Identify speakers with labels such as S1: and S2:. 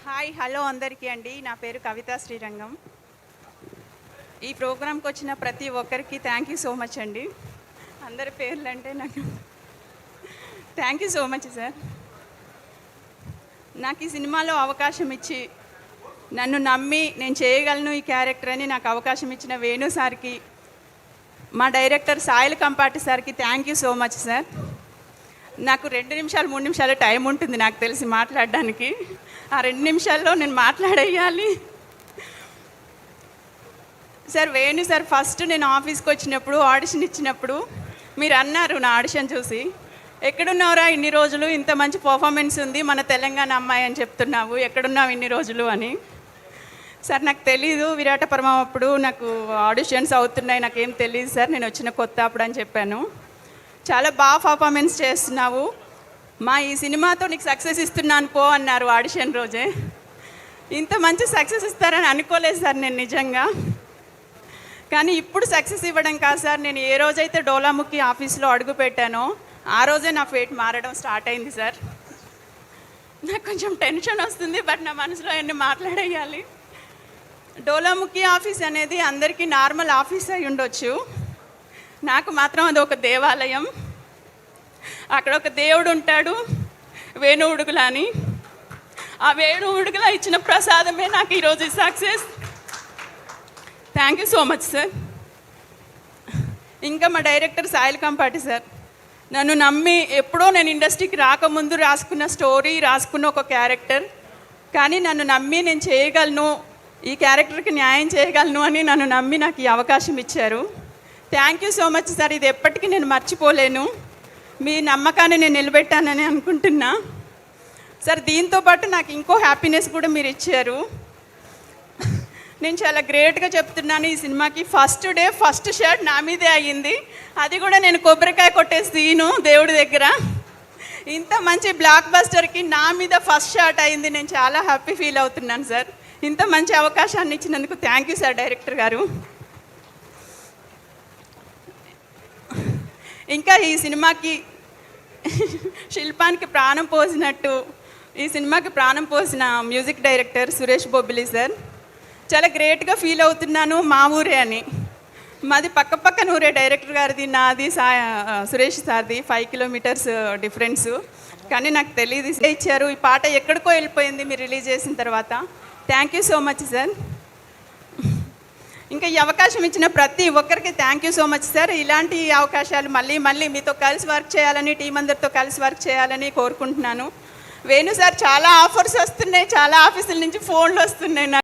S1: Hi hello అందరికీ అండి. నా పేరు కవితా శ్రీరంగం. ఈ ప్రోగ్రాంకి వచ్చిన ప్రతి ఒక్కరికి థ్యాంక్ యూ సో మచ్ అండి. అందరి పేర్లు అంటే నాకు thank you so much sir. నాకు ఈ సినిమాలో అవకాశం ఇచ్చి నన్ను నమ్మి నేను చేయగలను ఈ క్యారెక్టర్ అని నాకు అవకాశం ఇచ్చిన వేణు సార్కి, మా డైరెక్టర్ సాయిల్ కంపాటి సార్కి thank you so much sir. నాకు 2 నిమిషాలు 3 నిమిషాలు టైం ఉంటుంది నాకు తెలిసి మాట్లాడడానికి. ఆ 2 నిమిషాల్లో నేను మాట్లాడేయాలి సార్. వేణు సార్ ఫస్ట్ నేను ఆఫీస్కి వచ్చినప్పుడు ఆడిషన్ ఇచ్చినప్పుడు మీరు అన్నారు నా ఆడిషన్ చూసి, ఎక్కడున్నావురా ఇన్ని రోజులు, ఇంత మంచి పర్ఫార్మెన్స్ ఉంది, మన తెలంగాణ అమ్మాయి అని చెప్తున్నావు, ఎక్కడున్నావు ఇన్ని రోజులు అని. సార్ నాకు తెలీదు, విరాటపరమం అప్పుడు నాకు ఆడిషన్స్ అవుతున్నాయి, నాకేం తెలియదు సార్, నేను వచ్చిన కొత్త అప్పుడు అని చెప్పాను. చాలా బాగా పర్ఫార్మెన్స్ చేస్తున్నావు, మా ఈ సినిమాతో నీకు సక్సెస్ ఇస్తున్నాను పో అన్నారు ఆడిషన్ రోజే. ఇంత మంచి సక్సెస్ ఇస్తారని అనుకోలేదు సార్ నేను నిజంగా. కానీ ఇప్పుడు సక్సెస్ ఇవ్వడం కాదు సార్, నేను ఏ రోజైతే డోలాముఖి ఆఫీస్లో అడుగు పెట్టానో ఆ రోజే నా ఫేట్ మారడం స్టార్ట్ అయింది సార్. నాకు కొంచెం టెన్షన్ వస్తుంది, బట్ నా మనసులో అన్నీ మాట్లాడేయాలి. డోలాముఖి ఆఫీస్ అనేది అందరికీ నార్మల్ ఆఫీస్ అయి ఉండొచ్చు, నాకు మాత్రం అది ఒక దేవాలయం. అక్కడ ఒక దేవుడు ఉంటాడు, వేణు ఉడుగుల అని. ఆ వేణు ఉడుగుల ఇచ్చిన ప్రసాదమే నాకు ఈరోజు success. Thank you so much sir. ఇంకా మా డైరెక్టర్ సాయిల్ కంపాటి సార్, నన్ను నమ్మి ఎప్పుడో నేను ఇండస్ట్రీకి రాకముందు రాసుకున్న స్టోరీ, రాసుకున్న ఒక క్యారెక్టర్, కానీ నన్ను నమ్మి నేను చేయగలను, ఈ క్యారెక్టర్కి న్యాయం చేయగలను అని నన్ను నమ్మి నాకు ఈ అవకాశం ఇచ్చారు. Thank you so much sir. ఇది ఎప్పటికీ నేను మర్చిపోలేను, మీ నమ్మకాన్ని నేను నిలబెట్టానని అనుకుంటున్నా సార్. దీంతోపాటు నాకు ఇంకో హ్యాపీనెస్ కూడా మీరు ఇచ్చారు. నేను చాలా గ్రేట్గా చెప్తున్నాను, ఈ సినిమాకి ఫస్ట్ డే ఫస్ట్ షాట్ నా మీదే అయ్యింది. అది కూడా నేను కొబ్బరికాయ కొట్టే సీను దేవుడి దగ్గర. ఇంత మంచి బ్లాక్ బస్టర్కి నా మీద ఫస్ట్ షాట్ అయింది, నేను చాలా హ్యాపీ ఫీల్ అవుతున్నాను సార్. ఇంత మంచి అవకాశాన్ని ఇచ్చినందుకు థ్యాంక్ యూ సార్ డైరెక్టర్ గారు. ఇంకా ఈ సినిమాకి శిల్పానికి ప్రాణం పోసినట్టు ఈ సినిమాకి ప్రాణం పోసిన music director Suresh Bobbili sir. చాలా గ్రేట్గా ఫీల్ అవుతున్నాను, మా ఊరే అని. మాది పక్కన ఊరే, డైరెక్టర్ గారిది నాది సురేష్ సార్ది 5 కిలోమీటర్స్ డిఫరెన్సు. కానీ నాకు తెలియదు ఇచ్చారు. ఈ పాట ఎక్కడికో వెళ్ళిపోయింది మీరు రిలీజ్ చేసిన తర్వాత. Thank you so much sir. ఇంకా ఈ అవకాశం ఇచ్చిన ప్రతి ఒక్కరికి thank you so much sir. ఇలాంటి అవకాశాలు మళ్ళీ మీతో కలిసి వర్క్ చేయాలని, టీం అందరితో కలిసి వర్క్ చేయాలని కోరుకుంటున్నాను. వేణు సార్ చాలా ఆఫర్స్ వస్తున్నాయి, చాలా ఆఫీసుల నుంచి ఫోన్లు వస్తున్నాయి.